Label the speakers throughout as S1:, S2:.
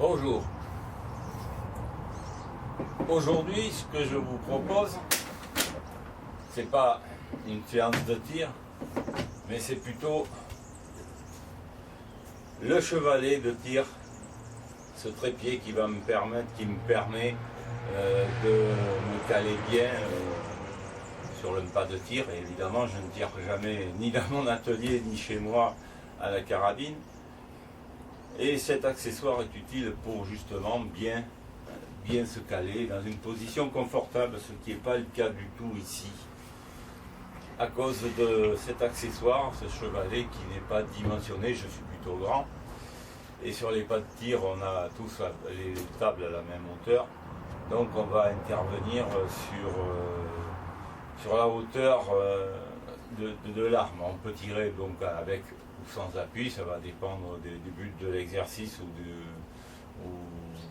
S1: Bonjour. Aujourd'hui, ce que je vous propose, c'est pas une séance de tir, mais c'est plutôt le chevalet de tir, ce trépied qui me permet de me caler bien sur le pas de tir. Et évidemment, je ne tire jamais ni dans mon atelier ni chez moi à la carabine. Et cet accessoire est utile pour justement bien se caler dans une position confortable, ce qui n'est pas le cas du tout ici. À cause de cet accessoire, ce chevalet qui n'est pas dimensionné, je suis plutôt grand. Et sur les pas de tir, on a tous les tables à la même hauteur. Donc on va intervenir sur la hauteur de l'arme. On peut tirer donc avec ou sans appui, ça va dépendre du but de l'exercice ou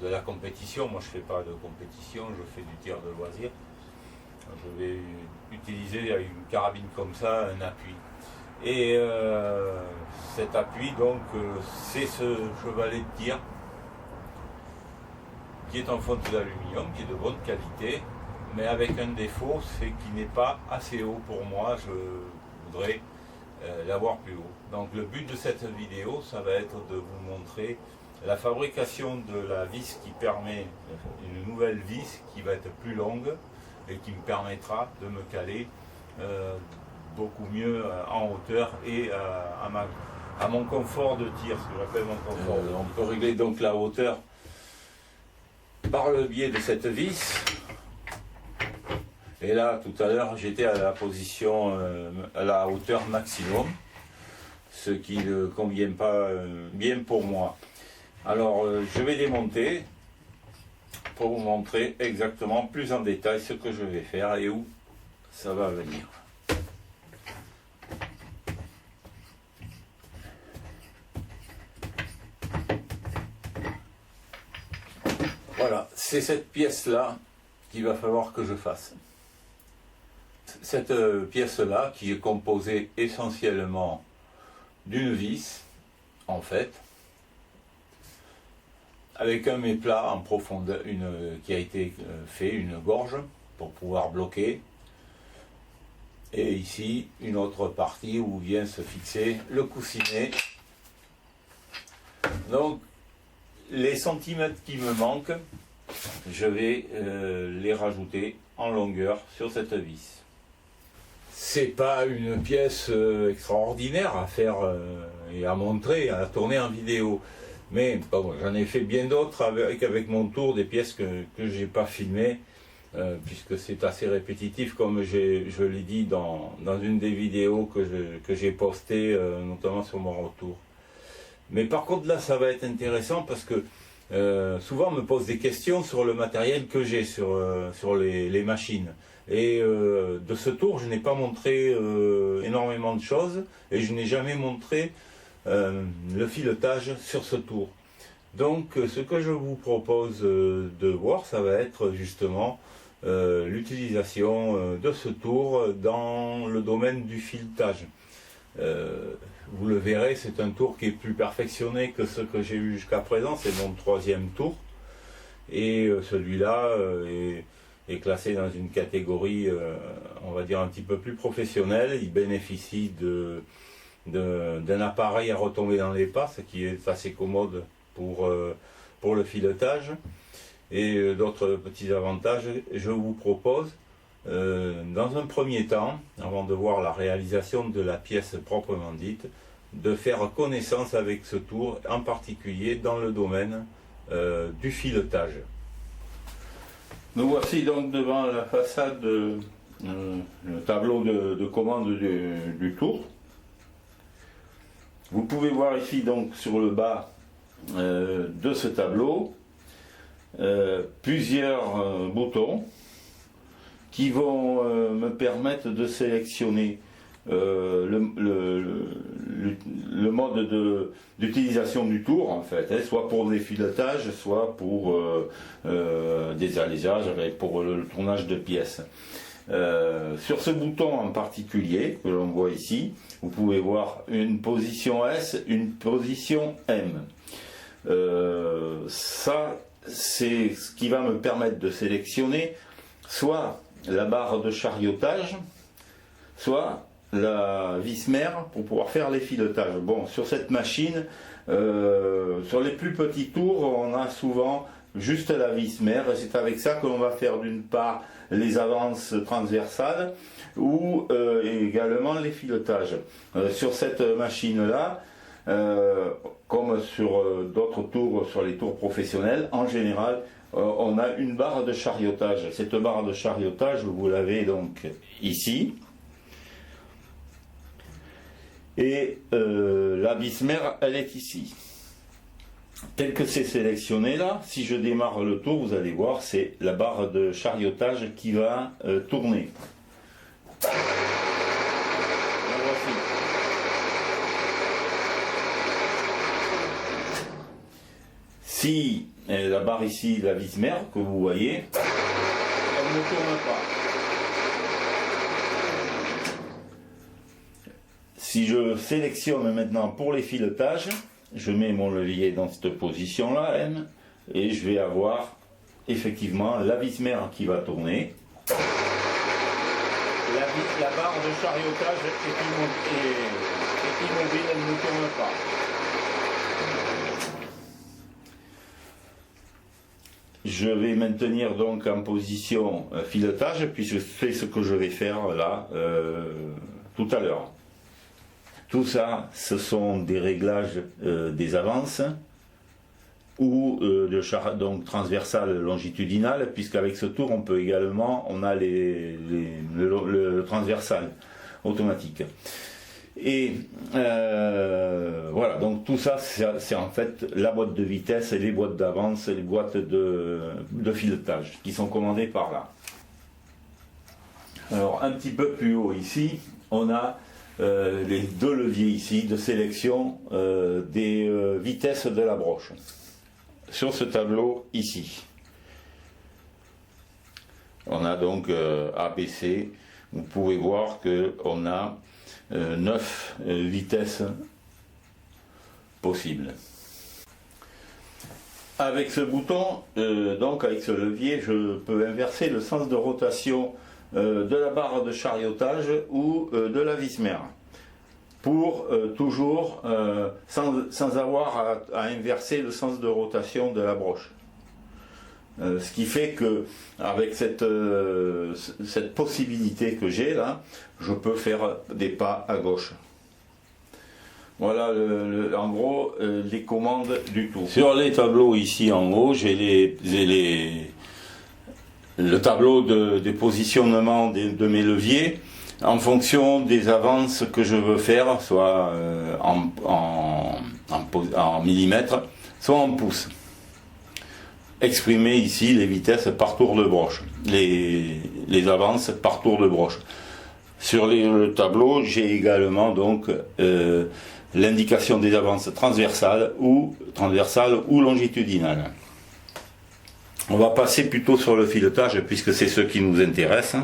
S1: de la compétition. Moi je ne fais pas de compétition, je fais du tir de loisir. Je vais utiliser avec une carabine comme ça un appui. Et cet appui donc c'est ce chevalet de tir qui est en fonte d'aluminium, qui est de bonne qualité, mais avec un défaut, c'est qu'il n'est pas assez haut pour moi. Je voudrais l'avoir plus haut. Donc le but de cette vidéo, ça va être de vous montrer la fabrication de la vis qui permet, une nouvelle vis qui va être plus longue et qui me permettra de me caler beaucoup mieux en hauteur et à mon confort de tir, ce que j'appelle mon confort. On peut régler donc la hauteur par le biais de cette vis. Et là, tout à l'heure, j'étais à la position, à la hauteur maximum, ce qui ne convient pas bien pour moi. Alors, je vais démonter pour vous montrer exactement plus en détail ce que je vais faire et où ça va venir. Voilà, c'est cette pièce-là qu'il va falloir que je fasse. Cette pièce-là, qui est composée essentiellement d'une vis, en fait, avec un méplat en profondeur, qui a été fait, une gorge, pour pouvoir bloquer, et ici, une autre partie où vient se fixer le coussinet. Donc, les centimètres qui me manquent, je vais les rajouter en longueur sur cette vis. C'est pas une pièce extraordinaire à faire et à montrer, à tourner en vidéo. Mais bon, j'en ai fait bien d'autres avec mon tour, des pièces que j'ai pas filmées, puisque c'est assez répétitif, comme je l'ai dit dans une des vidéos que j'ai postées, notamment sur mon retour. Mais par contre là, ça va être intéressant parce que souvent on me pose des questions sur le matériel que j'ai, sur les machines. Et de ce tour, je n'ai pas montré énormément de choses et je n'ai jamais montré le filetage sur ce tour. Donc ce que je vous propose de voir, ça va être justement l'utilisation de ce tour dans le domaine du filetage. Vous le verrez, c'est un tour qui est plus perfectionné que ce que j'ai eu jusqu'à présent, c'est mon 3e tour. Et celui-là est classé dans une catégorie, on va dire, un petit peu plus professionnelle. Il bénéficie d'un appareil à retomber dans les pas, ce qui est assez commode pour le filetage. Et d'autres petits avantages, je vous propose, dans un premier temps, avant de voir la réalisation de la pièce proprement dite, de faire connaissance avec ce tour, en particulier dans le domaine du filetage. Nous voici donc devant la façade, le tableau de commande du tour. Vous pouvez voir ici donc sur le bas de ce tableau plusieurs boutons qui vont me permettre de sélectionner le mode d'utilisation du tour, en fait, hein, soit pour des filetages, soit pour des allégeages, pour le tournage de pièces. Sur ce bouton en particulier, que l'on voit ici, vous pouvez voir une position S, une position M. Ça, c'est ce qui va me permettre de sélectionner soit la barre de chariotage, soit la vis mère pour pouvoir faire les filetages. Bon, sur cette machine, sur les plus petits tours, on a souvent juste la vis mère, et c'est avec ça que l'on va faire d'une part les avances transversales ou également les filetages. Sur cette machine-là, comme sur d'autres tours, sur les tours professionnels, en général, on a une barre de chariotage. Cette barre de chariotage, vous l'avez donc ici. Et la vis mère, elle est ici. Tel que c'est sélectionné là, si je démarre le tour, vous allez voir, c'est la barre de chariotage qui va tourner. La voici. Si la barre ici, la vis mère, que vous voyez, elle ne tourne pas. Si je sélectionne maintenant pour les filetages, je mets mon levier dans cette position-là, M, et je vais avoir effectivement la vis mère qui va tourner. La barre de chariotage est immobile, elle ne tourne pas. Je vais maintenir donc en position filetage, puisque c'est ce que je vais faire là tout à l'heure. Tout ça, ce sont des réglages des avances ou donc transversales longitudinales, puisqu'avec ce tour, on peut également, on a le transversal automatique. Et voilà, donc tout ça, c'est en fait la boîte de vitesse et les boîtes d'avance et les boîtes de filetage qui sont commandées par là. Alors, un petit peu plus haut ici, on a les deux leviers ici de sélection des vitesses de la broche. Sur ce tableau ici, on a donc ABC. Vous pouvez voir qu'on a 9 vitesses possibles. Avec ce bouton, donc avec ce levier, je peux inverser le sens de rotation de la barre de chariotage ou de la vis mère pour toujours sans avoir à inverser le sens de rotation de la broche. Ce qui fait que avec cette possibilité que j'ai là, je peux faire des pas à gauche. Voilà en gros les commandes du tour. Sur les tableaux ici en haut, j'ai le tableau des positionnements de mes leviers en fonction des avances que je veux faire, soit en millimètres, soit en pouces. Exprimer ici les vitesses par tour de broche, les avances par tour de broche. Sur le tableau, j'ai également donc l'indication des avances transversales ou longitudinales. On va passer plutôt sur le filetage puisque c'est ce qui nous intéresse.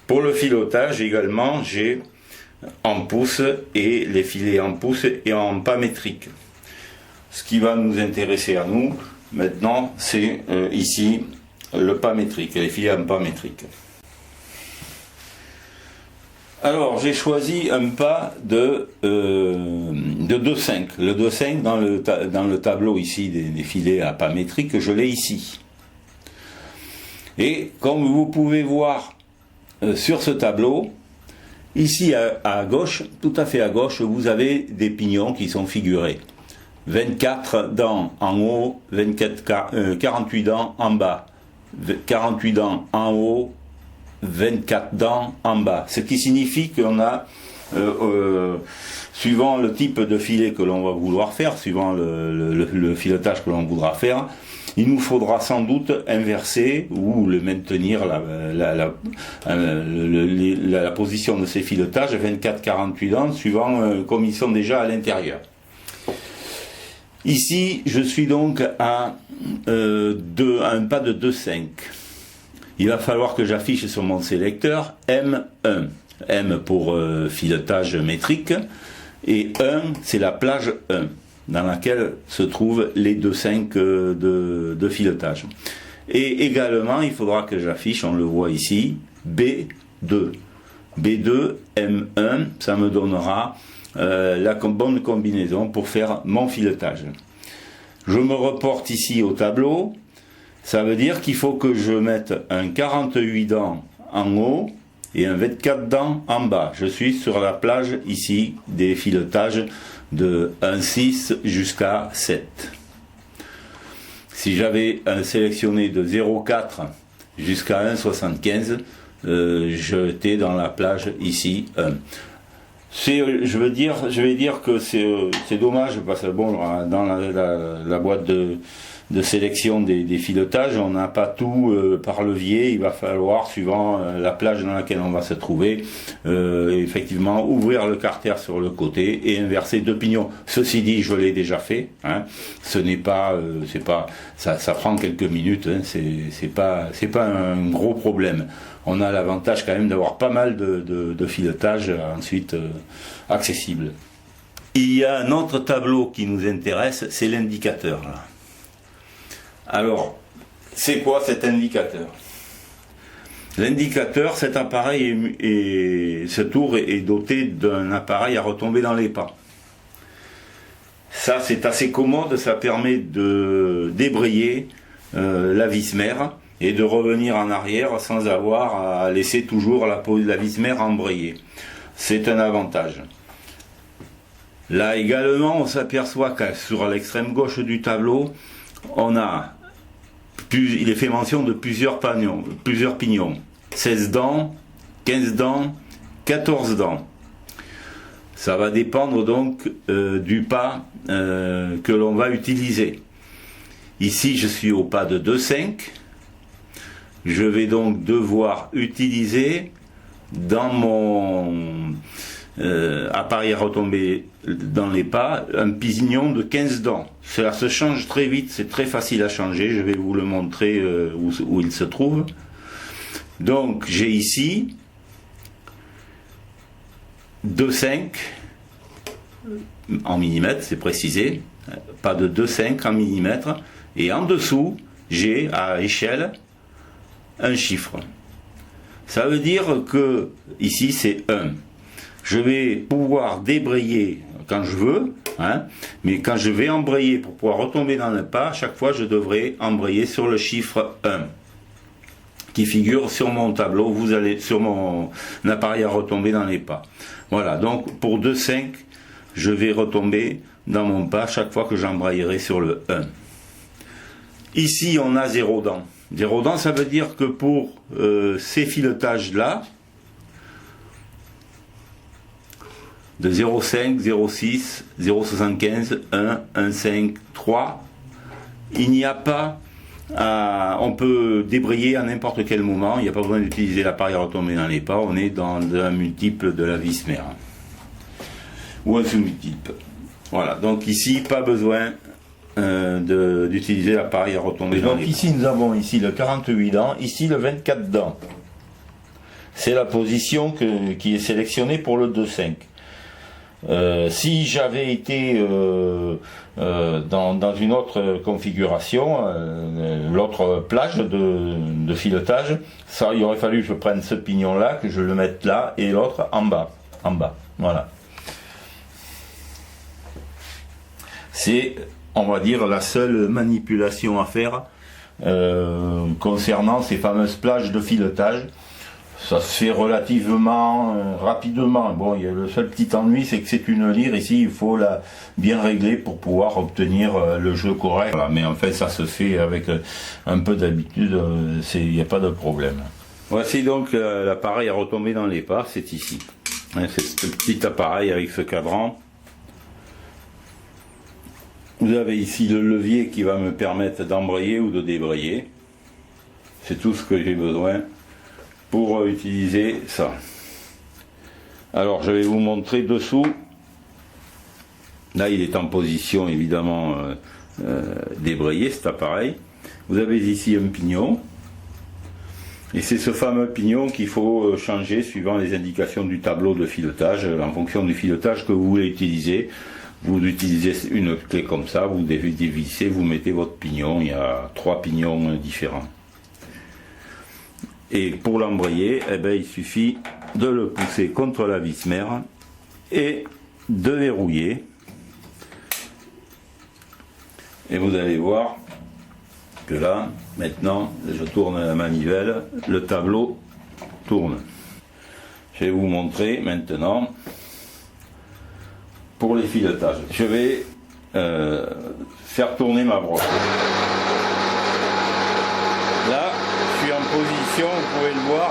S1: Pour le filetage également, j'ai en pouces et les filets en pouces et en pas métriques. Ce qui va nous intéresser à nous maintenant, c'est ici le pas métrique, les filets en pas métriques. Alors j'ai choisi un pas de 2,5. Le 2,5 dans le tableau ici des filets à pas métriques, je l'ai ici. Et comme vous pouvez voir sur ce tableau, ici à gauche, tout à fait à gauche, vous avez des pignons qui sont figurés. 24 dents en haut, 48 dents en bas, 48 dents en haut, 24 dents en bas. Ce qui signifie qu'on a, suivant le type de filet que l'on va vouloir faire, suivant le filetage que l'on voudra faire, il nous faudra sans doute inverser ou le maintenir la position de ces filetages 24-48 dents, suivant comme ils sont déjà à l'intérieur. Ici, je suis donc à un pas de 2,5. Il va falloir que j'affiche sur mon sélecteur M1. M pour filetage métrique et 1, c'est la plage 1. dans laquelle se trouvent les 2,5 de filetage. Et également, il faudra que j'affiche, on le voit ici, B2. B2, M1, ça me donnera la bonne combinaison pour faire mon filetage. Je me reporte ici au tableau. Ça veut dire qu'il faut que je mette un 48 dents en haut et un 24 dents en bas. Je suis sur la plage ici des filetages de 1,6 jusqu'à 7. Si j'avais sélectionné de 0,4 jusqu'à 1,75, j'étais dans la plage ici 1. Je vais dire que c'est dommage parce que bon, dans la boîte de sélection des filetages, on n'a pas tout par levier. Il va falloir, suivant la plage dans laquelle on va se trouver, effectivement ouvrir le carter sur le côté et inverser 2 pignons. Ceci dit, je l'ai déjà fait. Hein. Ce n'est pas, ça prend quelques minutes. Hein. C'est pas un gros problème. On a l'avantage quand même d'avoir pas mal de filetage ensuite accessible. Il y a un autre tableau qui nous intéresse, c'est l'indicateur. Alors, c'est quoi cet indicateur? L'indicateur, cet appareil ce tour est doté d'un appareil à retomber dans les pas. Ça, c'est assez commode, ça permet de débrayer la vis mère et de revenir en arrière sans avoir à laisser toujours la vis mère embrayée. C'est un avantage. Là également, on s'aperçoit que sur l'extrême gauche du tableau, il est fait mention de plusieurs pignons. 16 dents, 15 dents, 14 dents. Ça va dépendre donc du pas que l'on va utiliser. Ici, je suis au pas de 2,5. Je vais donc devoir utiliser dans mon appareil à retomber dans les pas un pignon de 15 dents. Cela se change très vite, c'est très facile à changer. Je vais vous le montrer où il se trouve. Donc j'ai ici 2,5 en millimètres, c'est précisé, pas de 2,5 en millimètres, et en dessous j'ai à échelle un chiffre. Ça veut dire que ici c'est 1. Je vais pouvoir débrayer quand je veux, hein, mais quand je vais embrayer pour pouvoir retomber dans le pas, chaque fois je devrais embrayer sur le chiffre 1 qui figure sur mon tableau, vous allez sur mon appareil à retomber dans les pas. Voilà, donc pour 2,5, je vais retomber dans mon pas chaque fois que j'embrayerai sur le 1. Ici on a 0 dents. 0 dents, ça veut dire que pour ces filetages-là, de 0,5, 0,6, 0,75, 1, 1,5, 3, il n'y a pas on peut débrayer à n'importe quel moment, il n'y a pas besoin d'utiliser l'appareil à retomber dans les pas, on est dans un multiple de la vis mère. Ou un sous-multiple. Voilà, donc ici, pas besoin d'utiliser l'appareil à retomber dans les pas. Donc ici, nous avons ici le 48 dents, ici le 24 dents. C'est la position qui est sélectionnée pour le 2,5. Si j'avais été dans une autre configuration, l'autre plage de filetage, ça, il aurait fallu que je prenne ce pignon là, que je le mette là, et l'autre en bas, voilà. C'est, on va dire, la seule manipulation à faire concernant ces fameuses plages de filetage. Ça se fait relativement rapidement. Bon, il y a le seul petit ennui, c'est que c'est une lyre. Ici, il faut la bien régler pour pouvoir obtenir le jeu correct. Voilà, mais en fait, ça se fait avec un peu d'habitude. Il n'y a pas de problème. Voici donc l'appareil à retomber dans les pas. C'est ici. C'est ce petit appareil avec ce cadran. Vous avez ici le levier qui va me permettre d'embrayer ou de débrayer. C'est tout ce que j'ai besoin pour utiliser ça. Alors je vais vous montrer dessous. Là il est en position évidemment débrayé cet appareil. Vous avez ici un pignon. Et c'est ce fameux pignon qu'il faut changer suivant les indications du tableau de filetage, en fonction du filetage que vous voulez utiliser. Vous utilisez une clé comme ça, vous dévissez, vous mettez votre pignon, il y a 3 pignons différents. Et pour l'embrayer, eh ben, il suffit de le pousser contre la vis mère et de verrouiller. Et vous allez voir que là, maintenant, je tourne la manivelle, le tableau tourne. Je vais vous montrer maintenant pour les filetages. Je vais faire tourner ma broche. Là, je suis en position, vous pouvez le voir,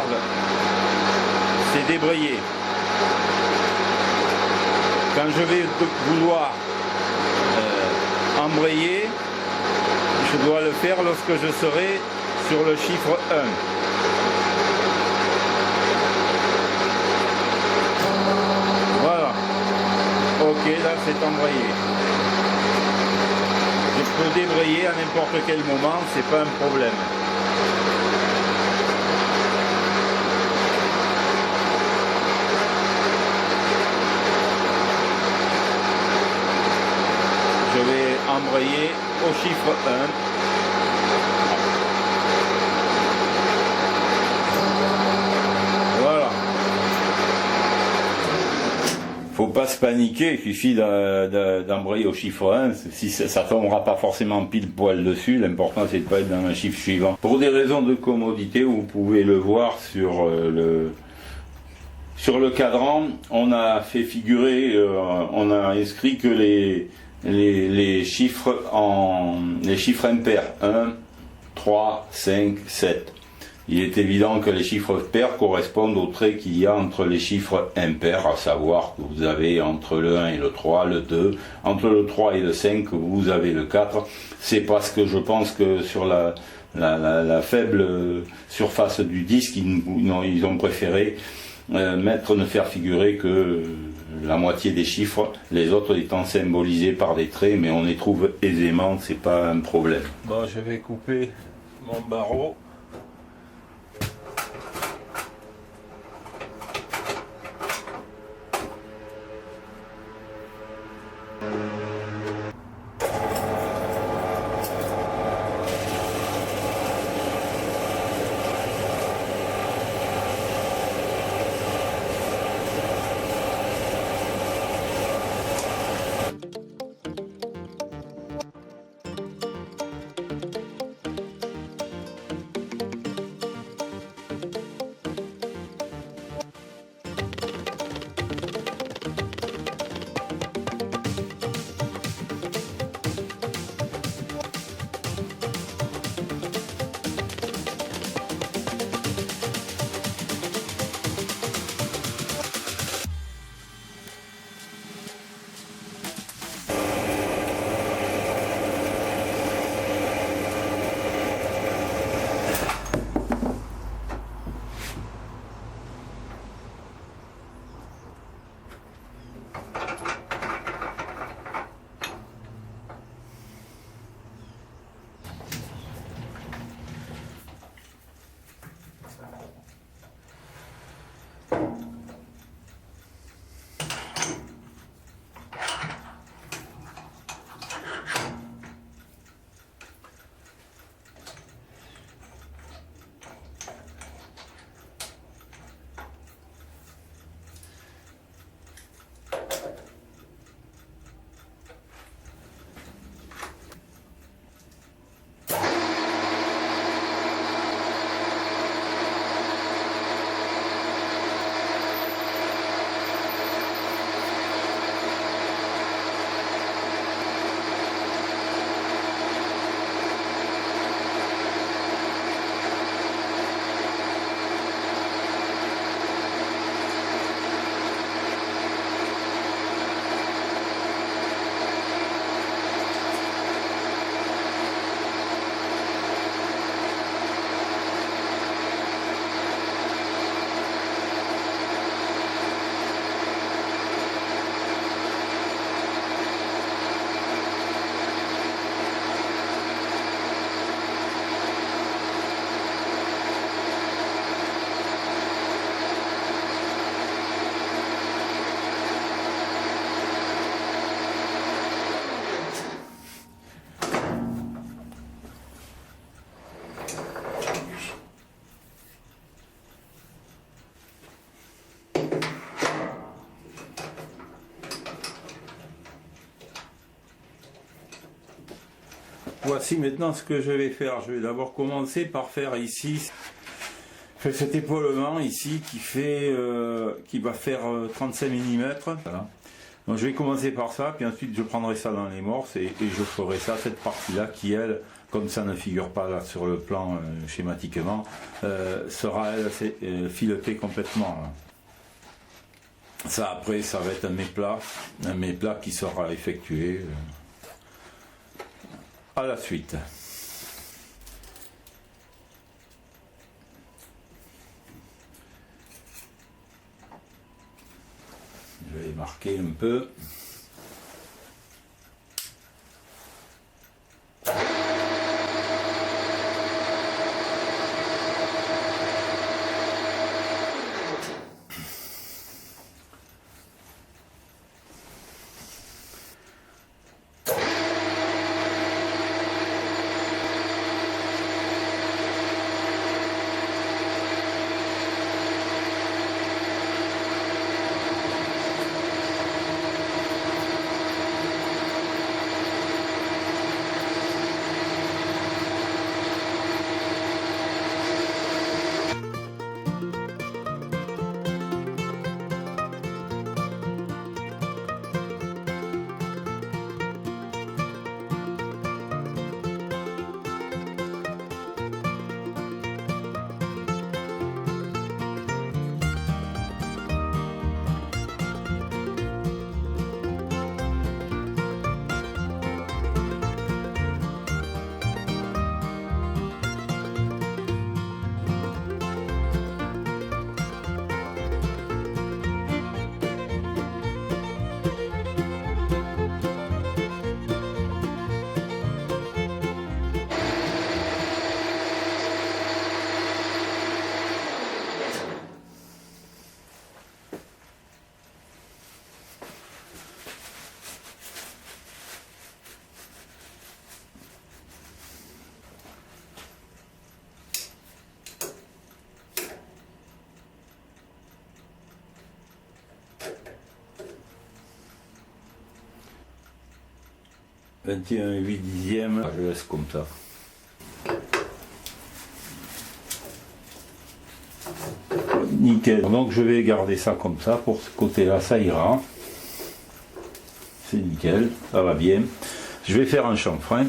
S1: c'est débrayé. Quand je vais vouloir embrayer, je dois le faire lorsque je serai sur le chiffre 1. Voilà. Ok, là c'est embrayé. Je peux débrayer à n'importe quel moment, c'est pas un problème. Je vais embrayer au chiffre 1. Voilà. Faut pas se paniquer, il suffit d'embrayer au chiffre 1. Si ça tombera pas forcément pile poil dessus, l'important c'est de pas être dans un chiffre suivant. Pour des raisons de commodité, vous pouvez le voir sur le cadran, on a fait figurer, on a inscrit que les chiffres impairs 1, 3, 5, 7. Il est évident que les chiffres pairs correspondent aux traits qu'il y a entre les chiffres impairs, à savoir que vous avez entre le 1 et le 3, le 2, entre le 3 et le 5, vous avez le 4. C'est parce que je pense que sur la faible surface du disque, ils ont préféré ne faire figurer que la moitié des chiffres, les autres étant symbolisés par des traits, mais on les trouve aisément, c'est pas un problème. Bon, je vais couper mon barreau. Voici maintenant ce que je vais faire. Je vais d'abord commencer par faire ici cet épaulement ici qui va faire 35 mm. Voilà. Donc je vais commencer par ça, puis ensuite je prendrai ça dans les morses et je ferai ça, cette partie-là qui, elle, comme ça ne figure pas là sur le plan schématiquement, sera elle filetée complètement. Là. Ça après, ça va être un méplat qui sera effectué à la suite. Je vais marquer un peu. « 21/8, je laisse comme ça. Nickel. Donc je vais garder ça comme ça, pour ce côté-là, ça ira. C'est nickel, ça va bien. Je vais faire un chanfrein.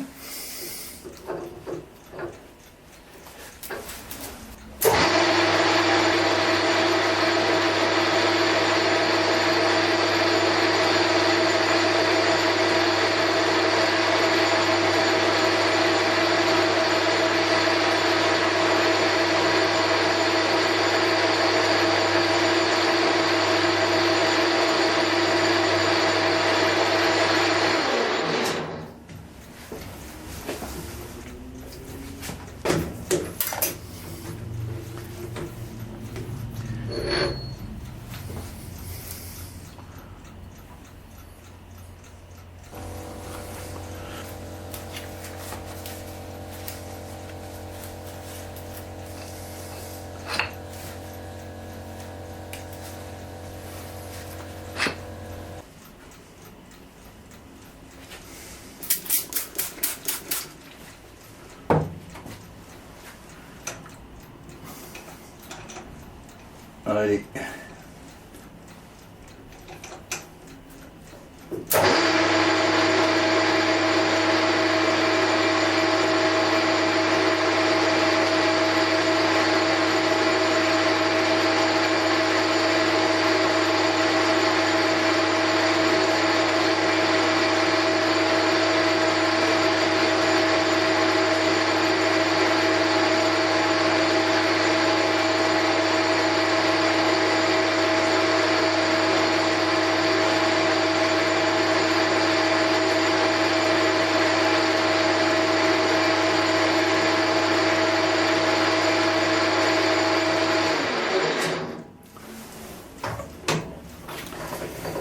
S1: Allez.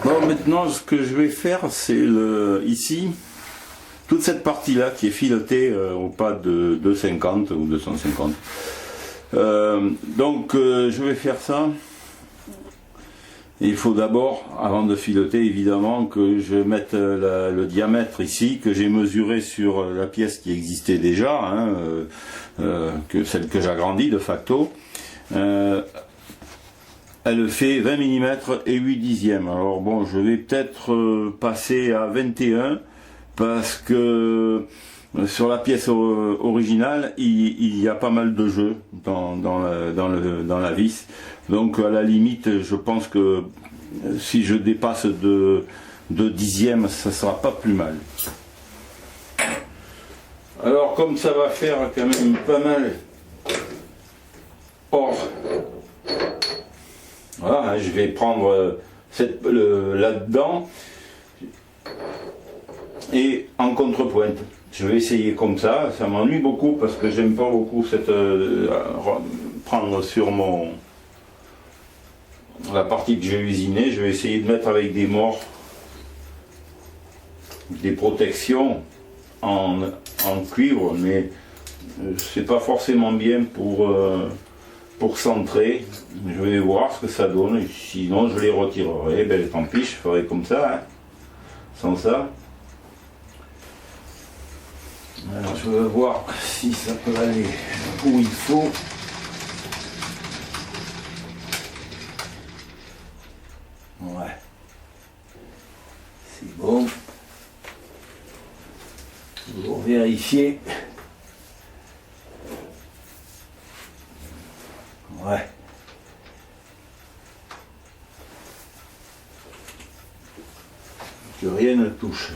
S1: Bon, maintenant ce que je vais faire, c'est ici, toute cette partie-là qui est filetée au pas de 250 ou 250. Donc je vais faire ça il faut d'abord, avant de fileter, évidemment, que je mette le diamètre ici, que j'ai mesuré sur la pièce qui existait déjà, hein, que celle que j'agrandis de facto. Elle fait 20 mm et 8 dixièmes. Alors bon, je vais peut-être passer à 21, parce que sur la pièce originale, il y a pas mal de jeux dans la vis. Donc à la limite, je pense que si je dépasse de dixièmes, ça sera pas plus mal. Alors comme ça va faire quand même pas mal or, voilà, je vais prendre là-dedans et en contrepointe. Je vais essayer comme ça m'ennuie beaucoup parce que j'aime pas beaucoup prendre sur la partie que j'ai usinée. Je vais essayer de mettre avec des morts, des protections en cuivre, mais c'est pas forcément bien pour centrer. Je vais voir ce que ça donne, sinon je les retirerai. Ben tant pis, je ferai comme ça, hein, sans ça. Alors je vais voir si ça peut aller où il faut. Ouais. C'est bon. Toujours vérifier. Ouais. Que rien ne touche.